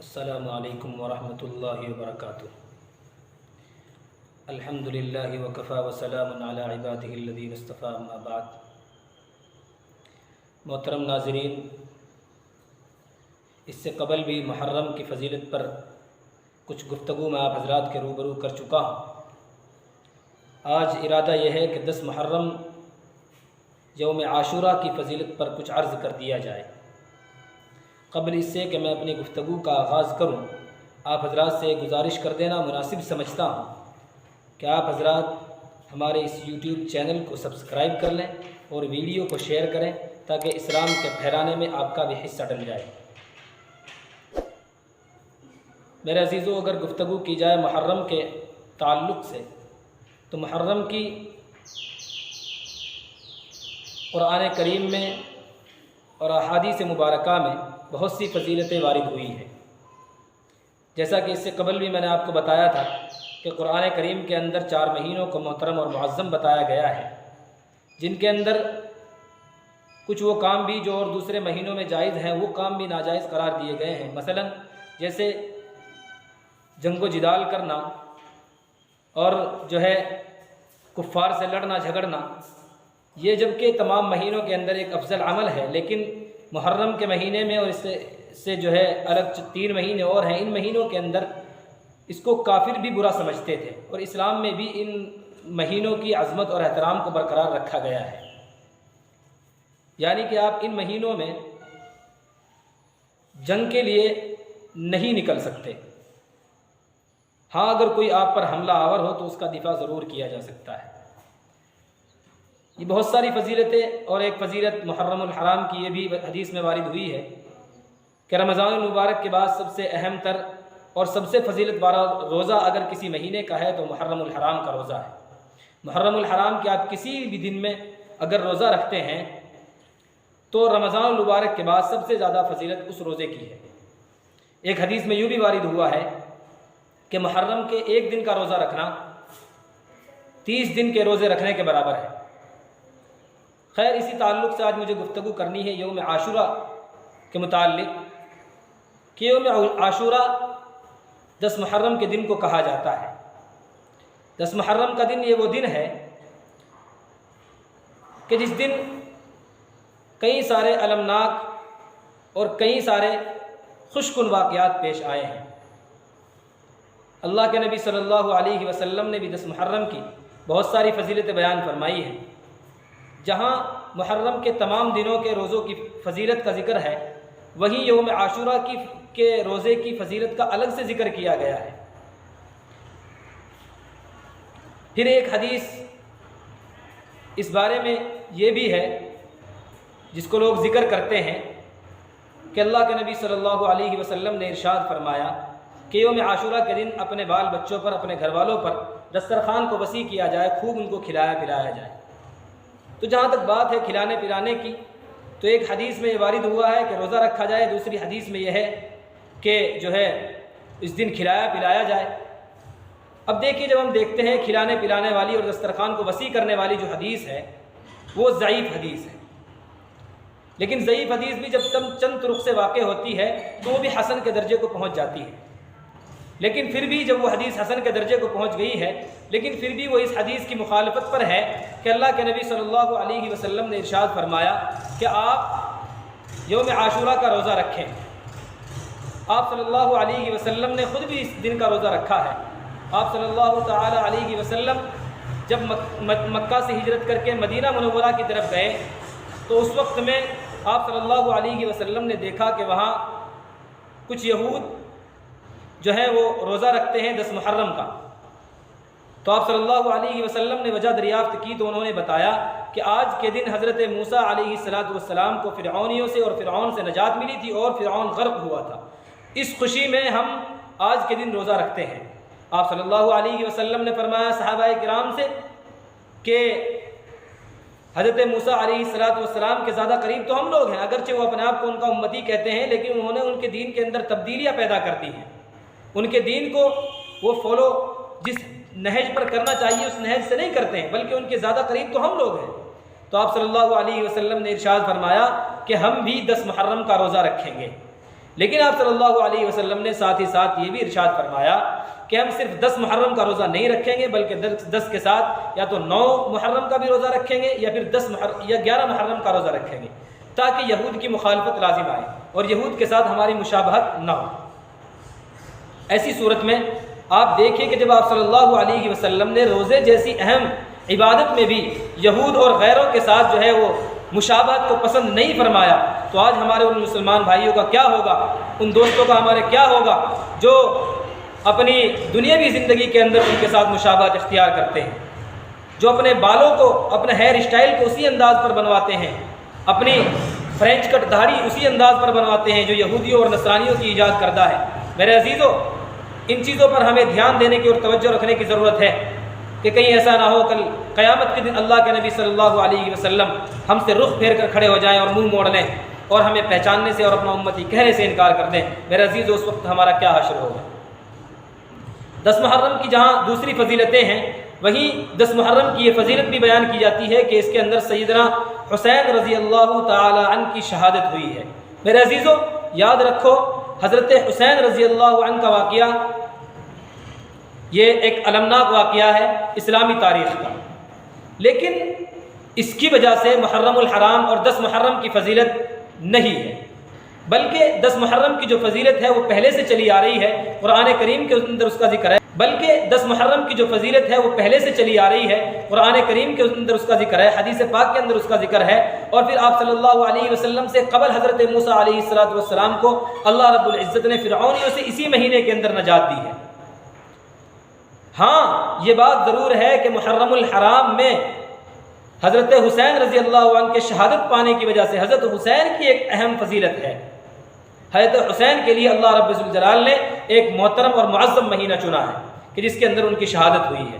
السلام علیکم ورحمۃ اللہ وبرکاتہ۔ الحمدللہ وکفی وسلام علی عبادہ الذین اصطفیٰ، اما بعد۔ محترم ناظرین، اس سے قبل بھی محرم کی فضیلت پر کچھ گفتگو میں آپ حضرات کے روبرو کر چکا ہوں۔ آج ارادہ یہ ہے کہ 10 محرم یوم عاشوراء کی فضیلت پر کچھ عرض کر دیا جائے۔ قبل اس سے کہ میں اپنی گفتگو کا آغاز کروں، آپ حضرات سے گزارش کر دینا مناسب سمجھتا ہوں کہ آپ حضرات ہمارے اس یوٹیوب چینل کو سبسکرائب کر لیں اور ویڈیو کو شیئر کریں تاکہ اسلام کے پھیلانے میں آپ کا بھی حصہ ڈل جائے۔ میرے عزیزو، اگر گفتگو کی جائے محرم کے تعلق سے تو محرم کی قرآن کریم میں اور احادیث مبارکہ میں بہت سی فضیلتیں وارد ہوئی ہیں۔ جیسا کہ اس سے قبل بھی میں نے آپ کو بتایا تھا کہ قرآن کریم کے اندر 4 مہینوں کو محترم اور معظم بتایا گیا ہے، جن کے اندر کچھ وہ کام بھی جو اور دوسرے مہینوں میں جائز ہیں وہ کام بھی ناجائز قرار دیے گئے ہیں۔ مثلا جیسے جنگ و جدال کرنا اور جو ہے کفار سے لڑنا جھگڑنا، یہ جبکہ تمام مہینوں کے اندر ایک افضل عمل ہے، لیکن محرم کے مہینے میں اور اس سے جو ہے الگ 3 مہینے اور ہیں، ان مہینوں کے اندر اس کو کافر بھی برا سمجھتے تھے، اور اسلام میں بھی ان مہینوں کی عظمت اور احترام کو برقرار رکھا گیا ہے۔ یعنی کہ آپ ان مہینوں میں جنگ کے لیے نہیں نکل سکتے۔ ہاں، اگر کوئی آپ پر حملہ آور ہو تو اس کا دفاع ضرور کیا جا سکتا ہے۔ یہ بہت ساری فضیلتیں، اور ایک فضیلت محرم الحرام کی یہ بھی حدیث میں وارد ہوئی ہے کہ رمضان المبارک کے بعد سب سے اہم تر اور سب سے فضیلت والا روزہ اگر کسی مہینے کا ہے تو محرم الحرام کا روزہ ہے۔ محرم الحرام کے آپ کسی بھی دن میں اگر روزہ رکھتے ہیں تو رمضان المبارک کے بعد سب سے زیادہ فضیلت اس روزے کی ہے۔ ایک حدیث میں یوں بھی وارد ہوا ہے کہ محرم کے 1 دن کا روزہ رکھنا 30 دن کے روزے رکھنے کے برابر ہے۔ خیر، اسی تعلق سے آج مجھے گفتگو کرنی ہے یوم عاشوراء کے متعلق کہ یوم عاشوراء 10 محرم کے دن کو کہا جاتا ہے۔ 10 محرم کا دن یہ وہ دن ہے کہ جس دن کئی سارے المناک اور کئی سارے خوش کن واقعات پیش آئے ہیں۔ اللہ کے نبی صلی اللہ علیہ وسلم نے بھی 10 محرم کی بہت ساری فضیلتیں بیان فرمائی ہیں۔ جہاں محرم کے تمام دنوں کے روزوں کی فضیلت کا ذکر ہے، وہیں یوم عاشوراء کے روزے کی فضیلت کا الگ سے ذکر کیا گیا ہے۔ پھر ایک حدیث اس بارے میں یہ بھی ہے جس کو لوگ ذکر کرتے ہیں کہ اللہ کے نبی صلی اللہ علیہ وسلم نے ارشاد فرمایا کہ یوم عاشوراء کے دن اپنے بال بچوں پر، اپنے گھر والوں پر دسترخوان کو وسیع کیا جائے، خوب ان کو کھلایا پلایا جائے۔ تو جہاں تک بات ہے کھلانے پلانے کی، تو ایک حدیث میں یہ وارد ہوا ہے کہ روزہ رکھا جائے، دوسری حدیث میں یہ ہے کہ جو ہے اس دن کھلایا پلایا جائے۔ اب دیکھیے، جب ہم دیکھتے ہیں کھلانے پلانے والی اور دسترخوان کو وسیع کرنے والی جو حدیث ہے وہ ضعیف حدیث ہے، لیکن ضعیف حدیث بھی جب چند طرق سے واقع ہوتی ہے تو وہ بھی حسن کے درجے کو پہنچ جاتی ہے۔ لیکن پھر بھی جب وہ حدیث حسن کے درجے کو پہنچ گئی ہے، لیکن پھر بھی وہ اس حدیث کی مخالفت پر ہے کہ اللہ کے نبی صلی اللہ علیہ وسلم نے ارشاد فرمایا کہ آپ یوم عاشوراء کا روزہ رکھیں۔ آپ صلی اللہ علیہ وسلم نے خود بھی اس دن کا روزہ رکھا ہے۔ آپ صلی اللہ تعالی علیہ وسلم جب مکہ سے ہجرت کر کے مدینہ منورہ کی طرف گئے تو اس وقت میں آپ صلی اللہ علیہ وسلم نے دیکھا کہ وہاں کچھ یہود جو ہیں وہ روزہ رکھتے ہیں 10 محرم کا۔ تو آپ صلی اللہ علیہ وسلم نے وجہ دریافت کی تو انہوں نے بتایا کہ آج کے دن حضرت موسیٰ علیہ السلام کو فرعونیوں سے اور فرعون سے نجات ملی تھی اور فرعون غرق ہوا تھا، اس خوشی میں ہم آج کے دن روزہ رکھتے ہیں۔ آپ صلی اللہ علیہ وسلم نے فرمایا صحابہ کرام سے کہ حضرت موسیٰ علیہ السلام کے زیادہ قریب تو ہم لوگ ہیں، اگرچہ وہ اپنے آپ کو ان کا امتی کہتے ہیں، لیکن انہوں نے ان کے دین کے اندر تبدیلیاں پیدا کر دی ہیں۔ ان کے دین کو وہ فالو جس نہج پر کرنا چاہیے اس نہج سے نہیں کرتے ہیں، بلکہ ان کے زیادہ قریب تو ہم لوگ ہیں۔ تو آپ صلی اللہ علیہ وسلم نے ارشاد فرمایا کہ ہم بھی 10 محرم کا روزہ رکھیں گے۔ لیکن آپ صلی اللہ علیہ وسلم نے ساتھ ہی ساتھ یہ بھی ارشاد فرمایا کہ ہم صرف 10 محرم کا روزہ نہیں رکھیں گے، بلکہ 10 کے ساتھ یا تو 9 محرم کا بھی روزہ رکھیں گے یا پھر 11 محرم کا روزہ رکھیں گے، تاکہ یہود کی مخالفت لازم آئے اور یہود کے ساتھ ہماری مشابہت نہ ہو۔ ایسی صورت میں آپ دیکھیں کہ جب آپ صلی اللہ علیہ وسلم نے روزے جیسی اہم عبادت میں بھی یہود اور غیروں کے ساتھ جو ہے وہ مشابہت کو پسند نہیں فرمایا، تو آج ہمارے ان مسلمان بھائیوں کا کیا ہوگا، ان دوستوں کا ہمارے کیا ہوگا جو اپنی دنیاوی زندگی کے اندر ان کے ساتھ مشابہت اختیار کرتے ہیں، جو اپنے بالوں کو، اپنے ہیئر اسٹائل کو اسی انداز پر بنواتے ہیں، اپنی فرینچ کٹ داڑھی اسی انداز پر بنواتے ہیں جو یہودیوں اور نصرانیوں کی ایجاد کردہ ہے۔ میرے عزیزو، ان چیزوں پر ہمیں دھیان دینے کی اور توجہ رکھنے کی ضرورت ہے کہ کہیں ایسا نہ ہو کل قیامت کے دن اللہ کے نبی صلی اللہ علیہ وسلم ہم سے رخ پھیر کر کھڑے ہو جائیں اور منہ موڑ لیں اور ہمیں پہچاننے سے اور اپنا امتی کہنے سے انکار کر دیں۔ میرے عزیزو، اس وقت ہمارا کیا حشر ہوگا۔ 10 محرم کی جہاں دوسری فضیلتیں ہیں، وہیں 10 محرم کی یہ فضیلت بھی بیان کی جاتی ہے کہ اس کے اندر سیدنا حسین رضی اللہ تعالی عنہ کی شہادت ہوئی ہے۔ میرے عزیزو، یاد رکھو حضرت حسین رضی اللہ عنہ کا واقعہ یہ ایک المناک واقعہ ہے اسلامی تاریخ کا، لیکن اس کی وجہ سے محرم الحرام اور 10 محرم کی فضیلت نہیں ہے، بلکہ 10 محرم کی جو فضیلت ہے وہ پہلے سے چلی آ رہی ہے، قرآن کریم کے اندر اس کا ذکر ہے، بلکہ 10 محرم کی جو فضیلت ہے وہ پہلے سے چلی آ رہی ہے، قرآن کریم کے اندر اس کا ذکر ہے، حدیث پاک کے اندر اس کا ذکر ہے، اور پھر آپ صلی اللہ علیہ وسلم سے قبل حضرت موسیٰ علیہ السلام کو اللہ رب العزت نے فرعونیوں سے اسی مہینے کے اندر نجات دی ہے۔ ہاں، یہ بات ضرور ہے کہ محرم الحرام میں حضرت حسین رضی اللہ عنہ کے شہادت پانے کی وجہ سے حضرت حسین کی ایک اہم فضیلت ہے۔ حضرت حسین کے لیے اللہ رب الجلال نے ایک محترم اور معظم مہینہ چنا ہے کہ جس کے اندر ان کی شہادت ہوئی ہے۔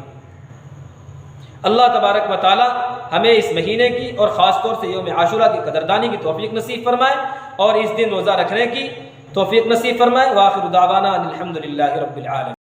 اللہ تبارک و تعالی ہمیں اس مہینے کی اور خاص طور سے یوم عاشوراء کی قدردانی کی توفیق نصیب فرمائے اور اس دن روزہ رکھنے کی توفیق نصیب فرمائے۔ وآخر دعوانا ان الحمد للہ رب العالمین۔